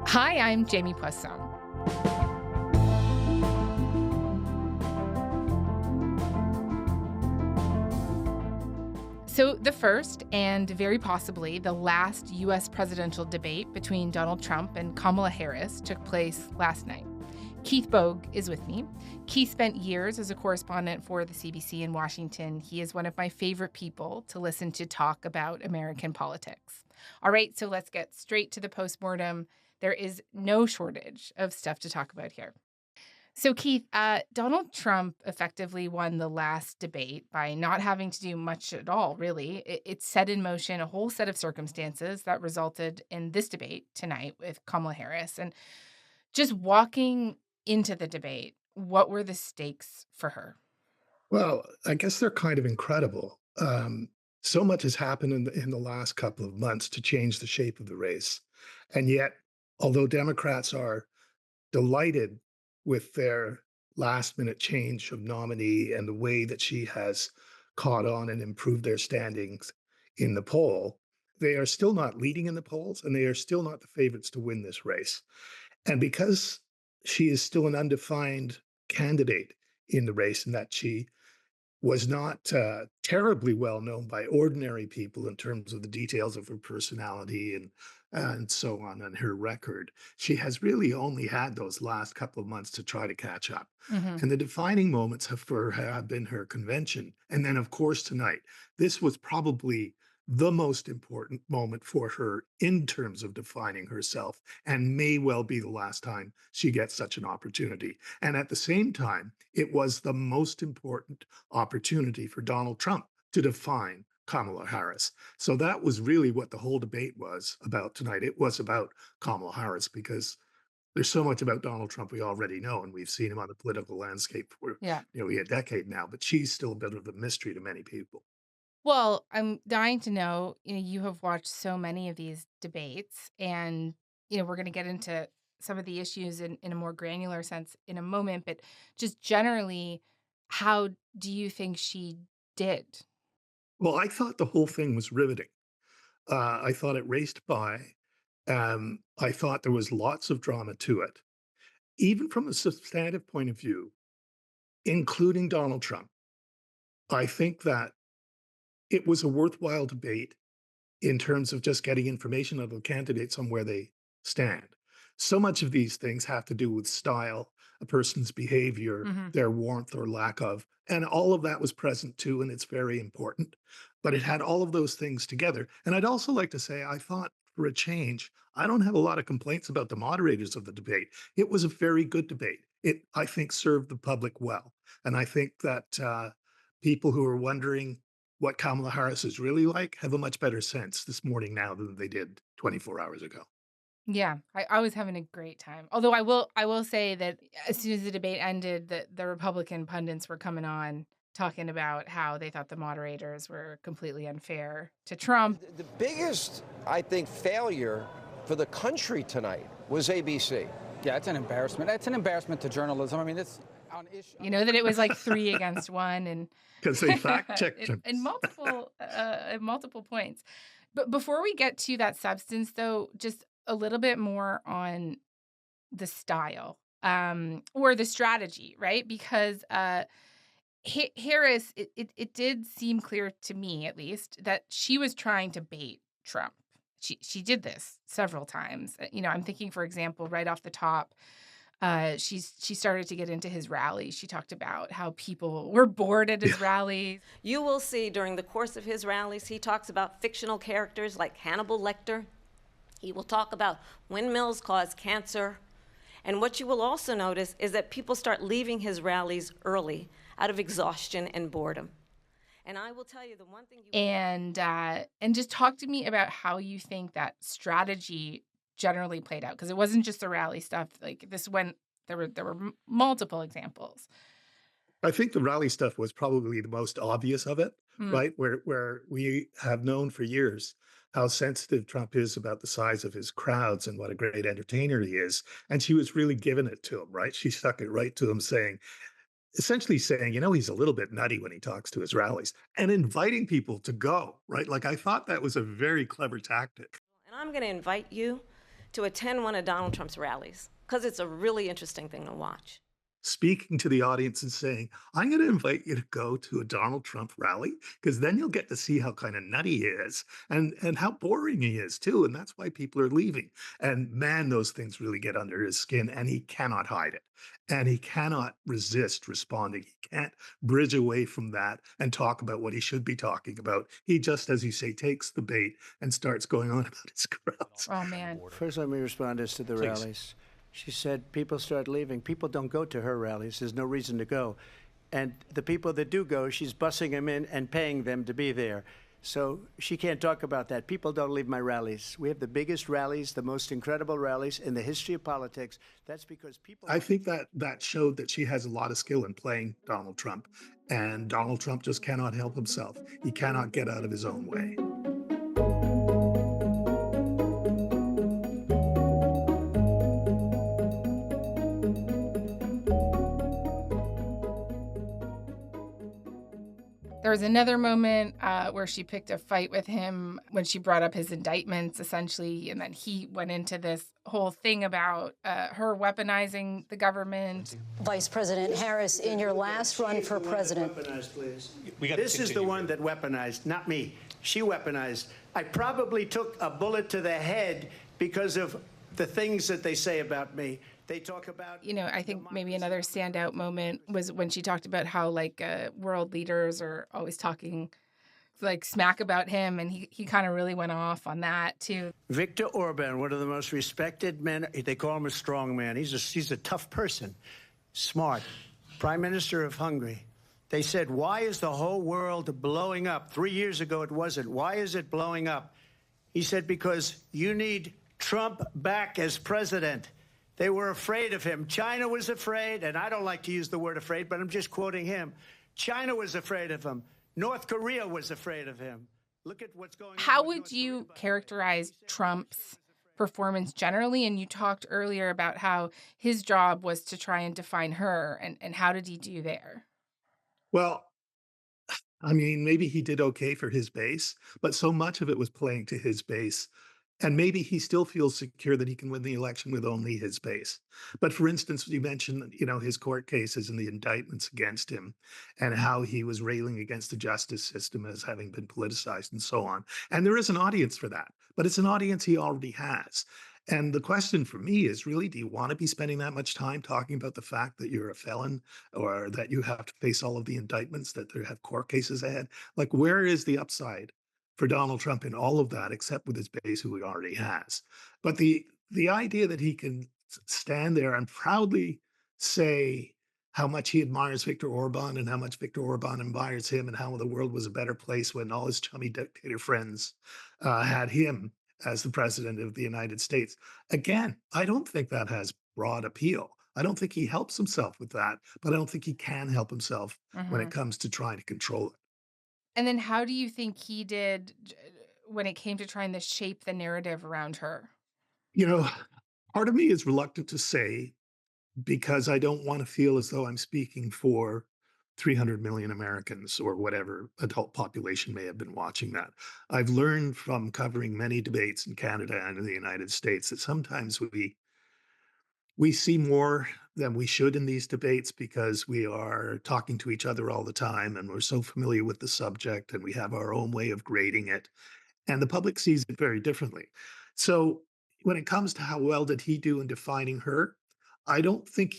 Hi, I'm Jamie Poisson. So, the first and very possibly the last U.S. presidential debate between Donald Trump and Kamala Harris took place last night. Keith Bogue is with me. Keith spent years as a correspondent for the CBC in Washington. He is one of my favorite people to listen to talk about American politics. All right, so let's get straight to the postmortem. There is no shortage of stuff to talk about here. So, Keith, Donald Trump effectively won the last debate by not having to do much at all, really. It set in motion a whole set of circumstances that resulted in this debate tonight with Kamala Harris. And just walking into the debate, what were the stakes for her? Well, I guess they're kind of incredible. So much has happened in the last couple of months to change the shape of the race. And yet, although Democrats are delighted with their last minute change of nominee and the way that she has caught on and improved their standings in the poll, they are still not leading in the polls and they are still not the favorites to win this race. And because she is still an undefined candidate in the race and that she was not terribly well known by ordinary people in terms of the details of her personality and so on and her record. She has really only had those last couple of months to try to catch up. Hmm. And the defining moments for her have been her convention. And then, of course, tonight, this was probably the most important moment for her in terms of defining herself and may well be the last time she gets such an opportunity. And at the same time, it was the most important opportunity for Donald Trump to define Kamala Harris. So that was really what the whole debate was about tonight. It was about Kamala Harris because there's so much about Donald Trump we already know, and we've seen him on the political landscape for Yeah. nearly a decade now, but she's still a bit of a mystery to many people. Well, I'm dying to know, you have watched so many of these debates, and, we're going to get into some of the issues in a more granular sense in a moment, but just generally, how do you think she did? Well, I thought the whole thing was riveting. I thought it raced by. I thought there was lots of drama to it, even from a substantive point of view, including Donald Trump. I think that it was a worthwhile debate in terms of just getting information of the candidates on where they stand. So much of these things have to do with style, a person's behavior, Mhm. their warmth or lack of, and all of that was present too, and it's very important. But it had all of those things together. And I'd also like to say, I thought for a change, I don't have a lot of complaints about the moderators of the debate. It was a very good debate. It, I think, served the public well. And I think that people who are wondering what Kamala Harris is really like have a much better sense this morning now than they did 24 hours ago. Yeah, I was having a great time. Although I will say that as soon as the debate ended, the Republican pundits were coming on talking about how they thought the moderators were completely unfair to Trump. The biggest, I think, failure for the country tonight was ABC. Yeah, it's an embarrassment. It's an embarrassment to journalism. I mean, this on issue. That it was like 3 against 1 and Because they fact checked him. in multiple points. But before we get to that substance, though, just a little bit more on the style, or the strategy, right? Because, Harris, it did seem clear to me, at least, that she was trying to bait Trump. She did this several times. I'm thinking, for example, right off the top, she started to get into his rallies. She talked about how people were bored at his rallies. You will see during the course of his rallies, he talks about fictional characters like Hannibal Lecter. He will talk about windmills cause cancer. And what you will also notice is that people start leaving his rallies early out of exhaustion and boredom. And I will tell you the one thing you And just talk to me about how you think that strategy generally played out, because it wasn't just the rally stuff. Like this went there were multiple examples. I think the rally stuff was probably the most obvious of it, Mm, right? Where we have known for years how sensitive Trump is about the size of his crowds and what a great entertainer he is. And she was really giving it to him, right? She stuck it right to him, saying, essentially saying, he's a little bit nutty when he talks to his rallies and inviting people to go, right? Like I thought that was a very clever tactic. and I'm going to invite you to attend one of Donald Trump's rallies, because it's a really interesting thing to watch. Speaking to the audience and saying, I'm going to invite you to go to a Donald Trump rally because then you'll get to see how kind of nutty he is and how boring he is too. And that's why people are leaving. And man, those things really get under his skin and he cannot hide it. And he cannot resist responding. He can't bridge away from that and talk about what he should be talking about. He just, as you say, takes the bait and starts going on about his crowds. Oh, man. First, let me respond as to the Please. rallies. She said people start leaving. People don't go to her rallies. There's no reason to go. And the people that do go, she's bussing them in and paying them to be there. So she can't talk about that. People don't leave my rallies. We have the biggest rallies, the most incredible rallies in the history of politics. That's because people... I think that showed that she has a lot of skill in playing Donald Trump. And Donald Trump just cannot help himself. He cannot get out of his own way. There was another moment where she picked a fight with him when she brought up his indictments, essentially, and then he went into this whole thing about her weaponizing the government. Vice President Harris, in your last run for president. Weaponized, please. This is the one that weaponized, not me. She weaponized. I probably took a bullet to the head because of the things that they say about me. They talk about... You know, I think maybe another standout moment was when she talked about how, like, world leaders are always talking, like, smack about him, and he kind of really went off on that, too. Viktor Orban, one of the most respected men. They call him a strong man. He's a tough person, smart. Prime Minister of Hungary. They said, why is the whole world blowing up? 3 years ago, it wasn't. Why is it blowing up? He said, because you need Trump back as president. They were afraid of him. China was afraid, and I don't like to use the word afraid, but I'm just quoting him. China was afraid of him. North Korea was afraid of him. Look at what's going on. How would you characterize Trump's performance generally? And you talked earlier about how his job was to try and define her, and how did he do there? Well, I mean, maybe he did okay for his base, but so much of it was playing to his base. And maybe he still feels secure that he can win the election with only his base. But for instance, you mentioned, his court cases and the indictments against him and how he was railing against the justice system as having been politicized and so on. And there is an audience for that, but it's an audience he already has. And the question for me is really, do you want to be spending that much time talking about the fact that you're a felon or that you have to face all of the indictments, that there have court cases ahead? Like, where is the upside for Donald Trump in all of that, except with his base, who he already has? But the idea that he can stand there and proudly say how much he admires Viktor Orban and how much Viktor Orban admires him and how the world was a better place when all his chummy dictator friends had him as the president of the United States. Again, I don't think that has broad appeal. I don't think he helps himself with that, but I don't think he can help himself when it comes to trying to control it. And then how do you think he did when it came to trying to shape the narrative around her? Part of me is reluctant to say, because I don't want to feel as though I'm speaking for 300 million Americans or whatever adult population may have been watching that. I've learned from covering many debates in Canada and in the United States that sometimes we see more than we should in these debates because we are talking to each other all the time and we're so familiar with the subject and we have our own way of grading it. And the public sees it very differently. So when it comes to how well did he do in defining her, I don't think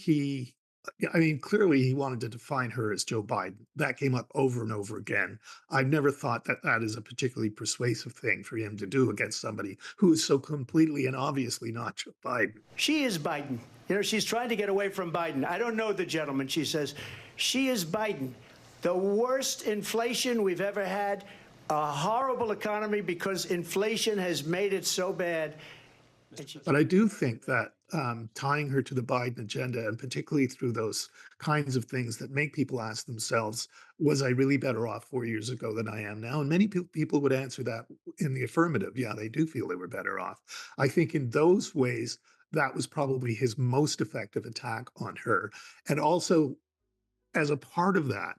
clearly he wanted to define her as Joe Biden. That came up over and over again. I've never thought that that is a particularly persuasive thing for him to do against somebody who is so completely and obviously not Joe Biden. She is Biden. She's trying to get away from Biden. I don't know the gentleman, she says. She is Biden. The worst inflation we've ever had, a horrible economy because inflation has made it so bad. But I do think that tying her to the Biden agenda, and particularly through those kinds of things that make people ask themselves, was I really better off 4 years ago than I am now? And many people would answer that in the affirmative. Yeah, they do feel they were better off. I think in those ways, that was probably his most effective attack on her. And also, as a part of that,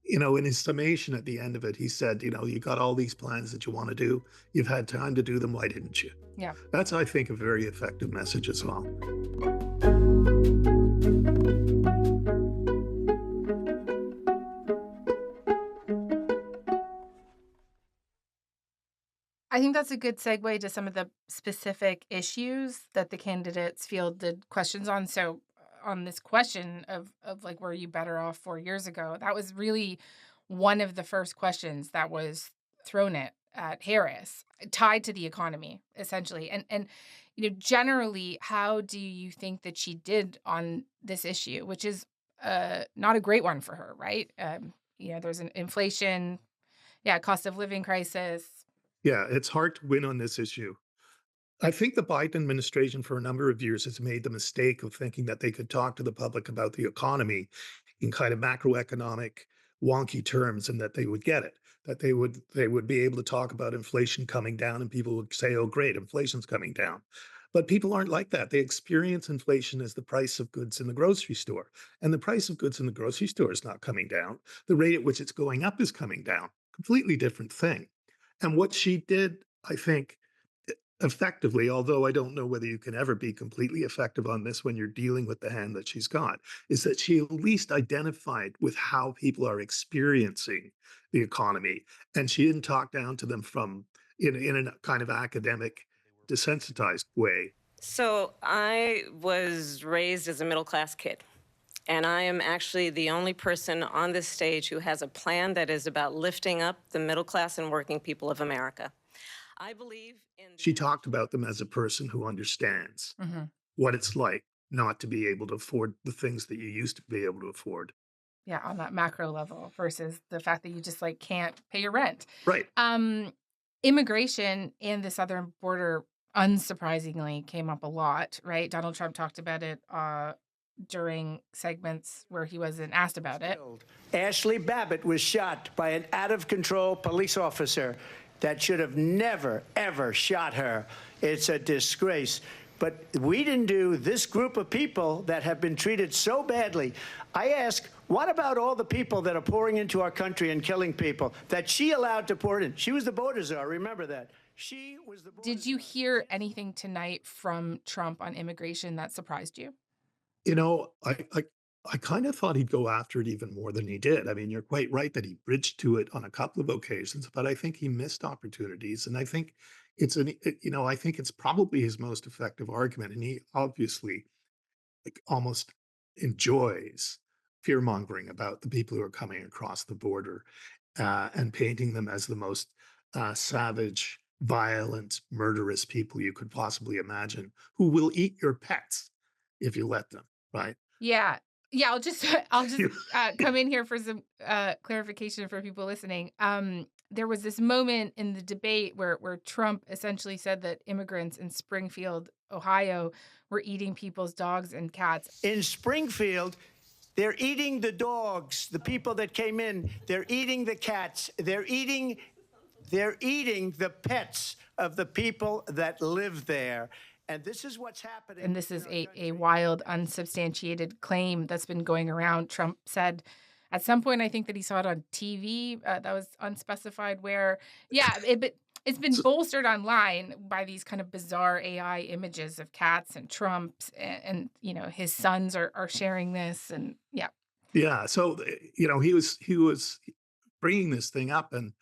In his summation at the end of it, he said, you got all these plans that you want to do. You've had time to do them. Why didn't you? Yeah. That's, I think, a very effective message as well. I think that's a good segue to some of the specific issues that the candidates fielded questions on. So, on this question of like, were you better off 4 years ago? That was really one of the first questions that was thrown at Harris, tied to the economy, essentially. And generally, how do you think that she did on this issue, which is not a great one for her, right? There's an inflation, cost of living crisis. Yeah, it's hard to win on this issue. I think the Biden administration for a number of years has made the mistake of thinking that they could talk to the public about the economy in kind of macroeconomic wonky terms and that they would get it, that they would be able to talk about inflation coming down and people would say, oh, great, inflation's coming down. But people aren't like that. They experience inflation as the price of goods in the grocery store. And the price of goods in the grocery store is not coming down. The rate at which it's going up is coming down. Completely different thing. And what she did, I think, effectively, although I don't know whether you can ever be completely effective on this when you're dealing with the hand that she's got, is that she at least identified with how people are experiencing the economy. And she didn't talk down to them in a kind of academic, desensitized way. So I was raised as a middle-class kid, and I am actually the only person on this stage who has a plan that is about lifting up the middle class and working people of America. I believe in... She talked about them as a person who understands what it's like not to be able to afford the things that you used to be able to afford. Yeah, on that macro level versus the fact that you just can't pay your rent. Right. Immigration and the southern border, unsurprisingly, came up a lot, right? Donald Trump talked about it during segments where he wasn't asked about it. Ashley Babbitt was shot by an out-of-control police officer that should have never, ever shot her. It's a disgrace. But we didn't do this group of people that have been treated so badly. I ask, what about all the people that are pouring into our country and killing people that she allowed to pour in? She was the border czar, remember that. She was the border Did you hear anything tonight from Trump on immigration that surprised you? I kind of thought he'd go after it even more than he did. I mean, you're quite right that he bridged to it on a couple of occasions, but I think he missed opportunities. And I think I think it's probably his most effective argument. And he obviously almost enjoys fear mongering about the people who are coming across the border and painting them as the most savage, violent, murderous people you could possibly imagine, who will eat your pets if you let them, right? Yeah. Yeah, I'll just come in here for some clarification for people listening. There was this moment in the debate where Trump essentially said that immigrants in Springfield, Ohio, were eating people's dogs and cats. In Springfield, they're eating the dogs, the people that came in. They're eating the cats. They're eating the pets of the people that live there. And this is what's happening. And this is a wild, unsubstantiated claim that's been going around. Trump said at some point, I think that he saw it on TV. That was unspecified where. Yeah, but it's been bolstered online by these kind of bizarre AI images of cats and Trumps. And his sons are sharing this. And yeah. Yeah. So, he was bringing this thing up and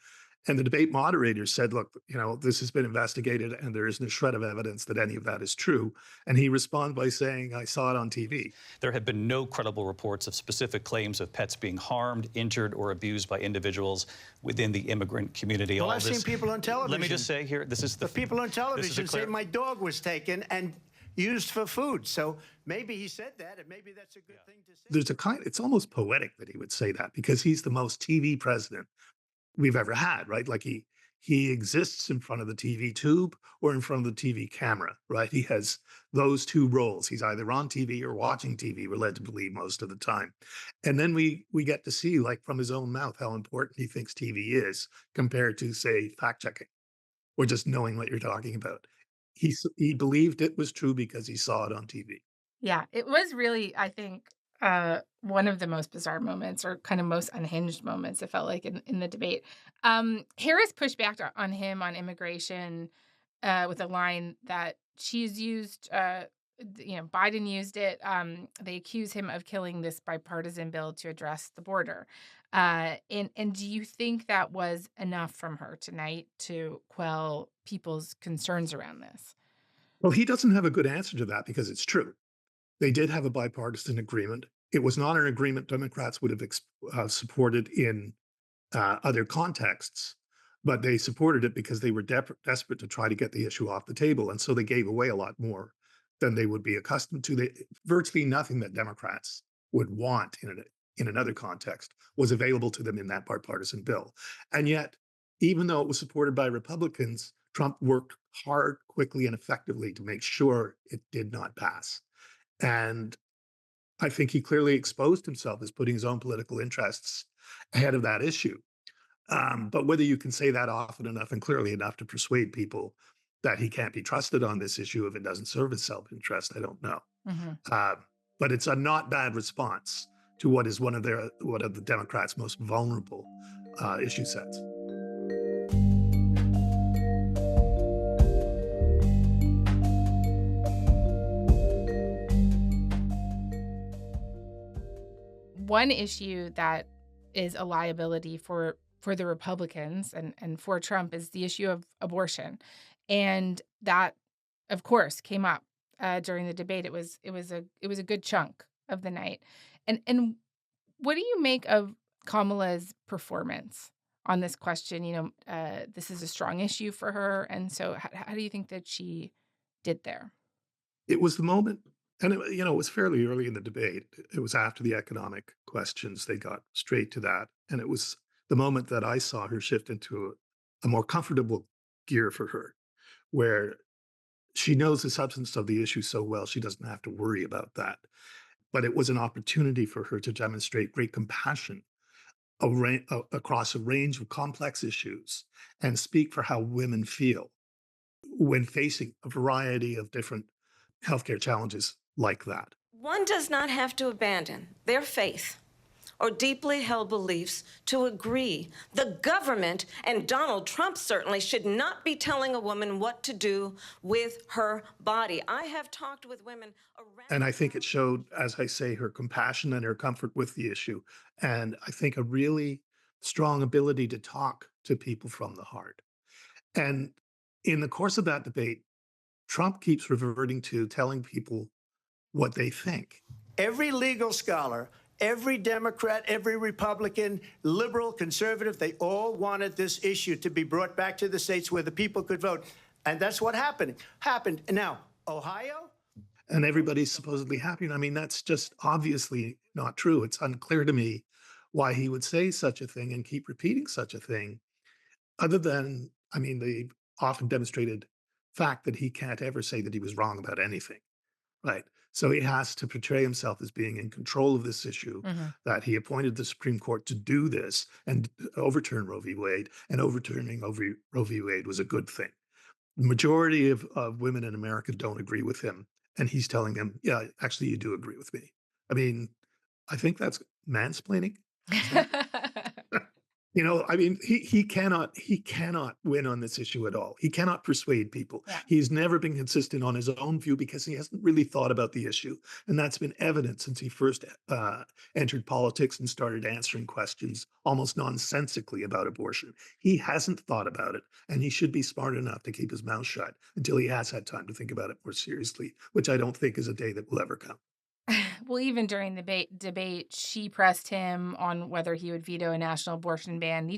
the debate moderator said, look, this has been investigated and there isn't a shred of evidence that any of that is true. And he responded by saying, I saw it on TV. There have been no credible reports of specific claims of pets being harmed, injured, or abused by individuals within the immigrant community. Well, I've seen people on television. Let me just say here, this is the people on television say my dog was taken and used for food. So maybe he said that, and maybe that's a good thing to say. It's almost poetic that he would say that because he's the most TV president we've ever had, right? Like he exists in front of the TV tube or in front of the TV camera, right? He has those two roles. He's either on TV or watching TV, we're led to believe most of the time. And then we get to see, like from his own mouth, how important he thinks TV is compared to, say, fact checking or just knowing what you're talking about. He believed it was true because he saw it on TV. Yeah, it was really, I think, one of the most bizarre moments, or kind of most unhinged moments, it felt like, in the debate. Harris pushed back on him on immigration with a line that she's used. Biden used it. They accuse him of killing this bipartisan bill to address the border. And do you think that was enough from her tonight to quell people's concerns around this? Well, he doesn't have a good answer to that because it's true. They did have a bipartisan agreement. It was not an agreement Democrats would have supported in other contexts, but they supported it because they were desperate to try to get the issue off the table. And so they gave away a lot more than they would be accustomed to. Virtually nothing that Democrats would want in another context was available to them in that bipartisan bill. And yet, even though it was supported by Republicans, Trump worked hard, quickly, and effectively to make sure it did not pass. And I think he clearly exposed himself as putting his own political interests ahead of that issue. But whether you can say that often enough and clearly enough to persuade people that he can't be trusted on this issue if it doesn't serve his self-interest, I don't know. But it's a not bad response to what is one of the Democrats' most vulnerable issue sets. One issue that is a liability for the Republicans and for Trump is the issue of abortion. And that, of course, came up during the debate. It was a good chunk of the night. And what do you make of Kamala's performance on this question? This is a strong issue for her. And so how do you think that she did there? It was the moment, and it was fairly early in the debate. It was after the economic questions. They got straight to that. And it was the moment that I saw her shift into a more comfortable gear for her, where she knows the substance of the issue so well, she doesn't have to worry about that. But it was an opportunity for her to demonstrate great compassion across a range of complex issues and speak for how women feel when facing a variety of different healthcare challenges like that. One does not have to abandon their faith or deeply held beliefs to agree. The government, and Donald Trump certainly, should not be telling a woman what to do with her body. I have talked with women around. And I think it showed, as I say, her compassion and her comfort with the issue. And I think a really strong ability to talk to people from the heart. And in the course of that debate, Trump keeps reverting to telling people what they think. Every legal scholar, every Democrat, every Republican, liberal, conservative, they all wanted this issue to be brought back to the states where the people could vote. And that's what happened. And now, Ohio? And everybody's supposedly happy. I mean, that's just obviously not true. It's unclear to me why he would say such a thing and keep repeating such a thing, other than, the often demonstrated fact that he can't ever say that he was wrong about anything, right? So he has to portray himself as being in control of this issue, that he appointed the Supreme Court to do this and overturn Roe v. Wade, and overturning Roe v. Wade was a good thing. The majority of women in America don't agree with him, and he's telling them, yeah, actually, you do agree with me. I think that's mansplaining. He cannot win on this issue at all. He cannot persuade people. Yeah. He's never been consistent on his own view because he hasn't really thought about the issue. And that's been evident since he first entered politics and started answering questions almost nonsensically about abortion. He hasn't thought about it, and he should be smart enough to keep his mouth shut until he has had time to think about it more seriously, which I don't think is a day that will ever come. Well, even during the debate, she pressed him on whether he would veto a national abortion ban. He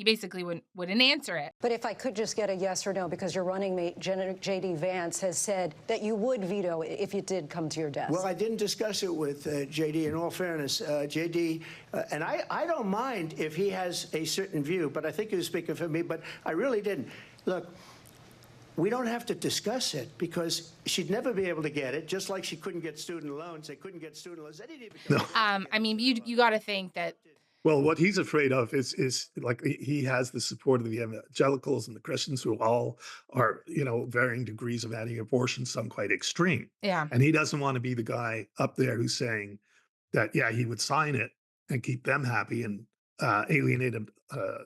basically wouldn't answer it. But if I could just get a yes or no, because your running mate, J.D. Vance, has said that you would veto it if it did come to your desk. Well, I didn't discuss it with J.D. In all fairness, J.D., and I don't mind if he has a certain view, but I think he was speaking for me, but I really didn't. Look, we don't have to discuss it because she'd never be able to get it, just like she couldn't get student loans. They couldn't get student loans. They didn't even You got to think that. Well, what he's afraid of is like he has the support of the evangelicals and the Christians who all are, varying degrees of anti-abortion, some quite extreme. Yeah. And he doesn't want to be the guy up there who's saying, that, yeah, he would sign it and keep them happy and alienate a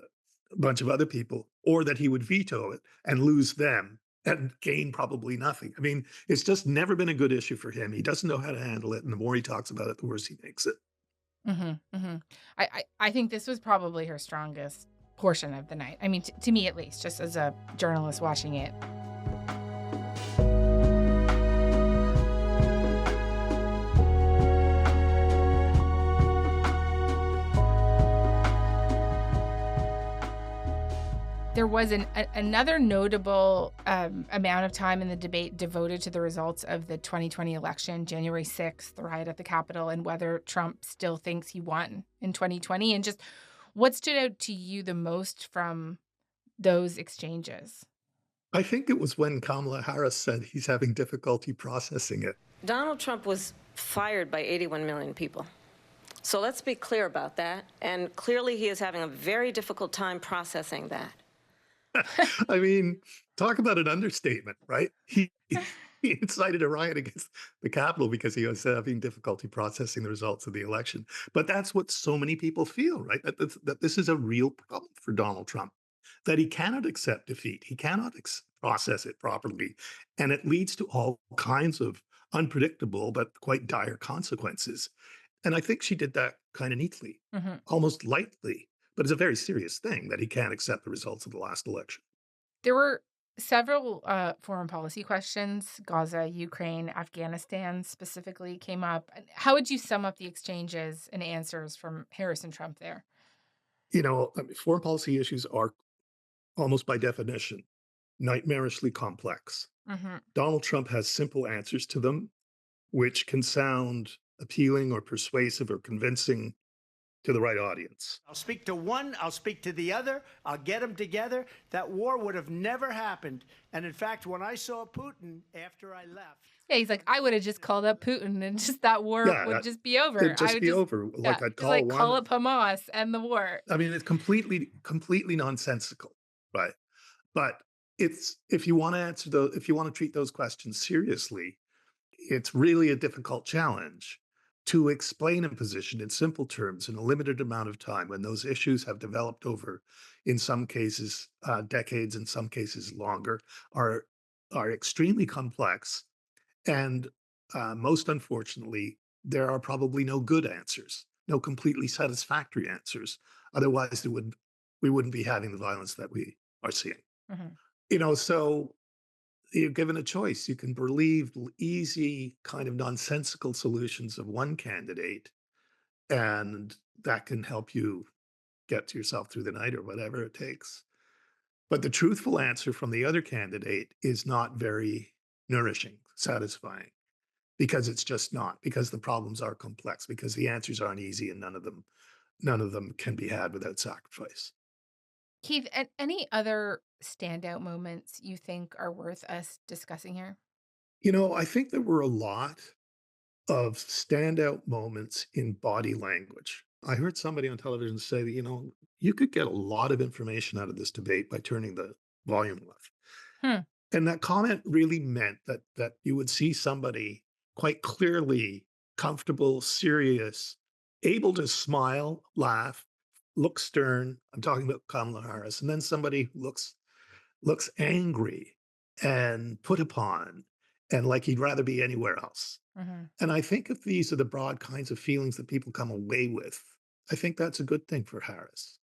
bunch of other people, or that he would veto it and lose them and gain probably nothing. I mean, it's just never been a good issue for him. He doesn't know how to handle it. And the more he talks about it, the worse he makes it. I think this was probably her strongest portion of the night. I mean, to me at least, just as a journalist watching it. There was another notable amount of time in the debate devoted to the results of the 2020 election, January 6th, the riot at the Capitol, and whether Trump still thinks he won in 2020. And just what stood out to you the most from those exchanges? I think it was when Kamala Harris said he's having difficulty processing it. Donald Trump was fired by 81 million people. So let's be clear about that. And clearly he is having a very difficult time processing that. I mean, talk about an understatement, right? He incited a riot against the Capitol because he was having difficulty processing the results of the election. But that's what so many people feel, right? That this is a real problem for Donald Trump, that he cannot accept defeat. He cannot process it properly. And it leads to all kinds of unpredictable but quite dire consequences. And I think she did that kind of neatly, almost lightly. But it's a very serious thing that he can't accept the results of the last election. There were several foreign policy questions. Gaza, Ukraine, Afghanistan specifically came up. How would you sum up the exchanges and answers from Harris and Trump there? You know, I mean, foreign policy issues are almost by definition nightmarishly complex. Donald Trump has simple answers to them, which can sound appealing or persuasive or convincing to the right audience. I'll speak to one, I'll speak to the other, I'll get them together. That war would have never happened. And in fact, when I saw Putin after I left. Yeah, he's like, I would have just called up Putin and just that war would just be over. It'd just be over. Like I'd call up Hamas and the war. I mean, it's completely nonsensical, right? But it's if you want to answer those, if you want to treat those questions seriously, it's really a difficult challenge to explain a position in simple terms in a limited amount of time when those issues have developed over, in some cases, decades, in some cases longer, are extremely complex. And most unfortunately, there are probably no good answers, no completely satisfactory answers. Otherwise, we wouldn't be having the violence that we are seeing. You know, so you're given a choice. You can believe easy, kind of nonsensical solutions of one candidate, and that can help you get yourself through the night or whatever it takes. But the truthful answer from the other candidate is not very nourishing, satisfying, because it's just not, because the problems are complex, because the answers aren't easy, and none of them can be had without sacrifice. Keith, any other standout moments you think are worth us discussing here? You know, I think there were a lot of standout moments in body language. I heard somebody on television say that, you know, you could get a lot of information out of this debate by turning the volume left. And that comment really meant that you would see somebody quite clearly comfortable, serious, able to smile, laugh, look stern. I'm talking about Kamala Harris. And then somebody who looks angry and put upon and like he'd rather be anywhere else. And I think if these are the broad kinds of feelings that people come away with, I think that's a good thing for Harris.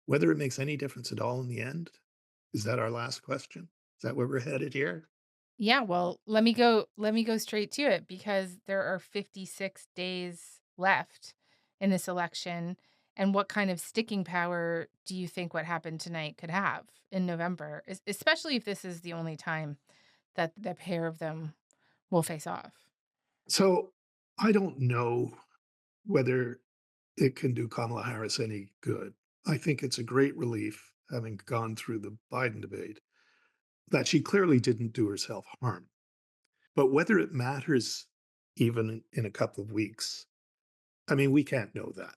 Whether it makes any difference at all in the end, is that our last question? Is that where we're headed here? Yeah, well, let me go straight to it, because there are 56 days left in this election. And what kind of sticking power do you think what happened tonight could have in November, especially if this is the only time that the pair of them will face off? So I don't know whether it can do Kamala Harris any good. I think it's a great relief, having gone through the Biden debate, that she clearly didn't do herself harm. But whether it matters even in a couple of weeks, I mean, we can't know that.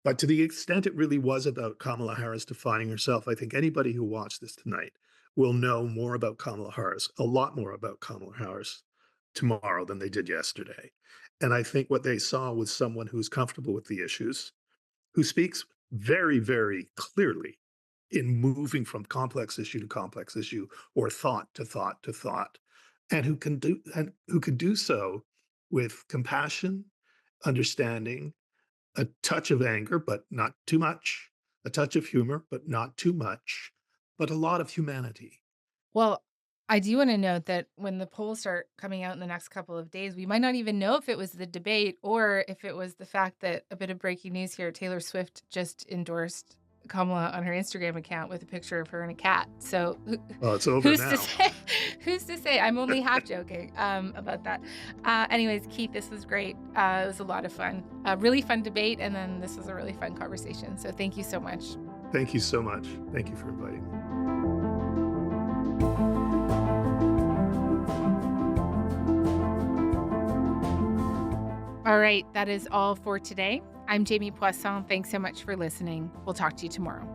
But to the extent it really was about Kamala Harris defining herself, I think anybody who watched this tonight will know more about Kamala Harris, a lot more about Kamala Harris tomorrow than they did yesterday. And I think what they saw was someone who's comfortable with the issues, who speaks very, very clearly in moving from complex issue to complex issue or thought to thought to thought, and who can do so with compassion, understanding, a touch of anger, but not too much, a touch of humor, but not too much, but a lot of humanity. Well, I do want to note that when the polls start coming out in the next couple of days, we might not even know if it was the debate or if it was the fact that a bit of breaking news here. Taylor Swift just endorsed Kamala on her Instagram account with a picture of her and a cat. So Well, it's over who's now. to say? Who's to say? I'm only half joking about that. Anyways, Keith, this was great. It was a lot of fun. A really fun debate, and then this was a really fun conversation. So thank you so much. Thank you so much. Thank you for inviting me. All right, that is all for today. I'm Jamie Poisson. Thanks so much for listening. We'll talk to you tomorrow.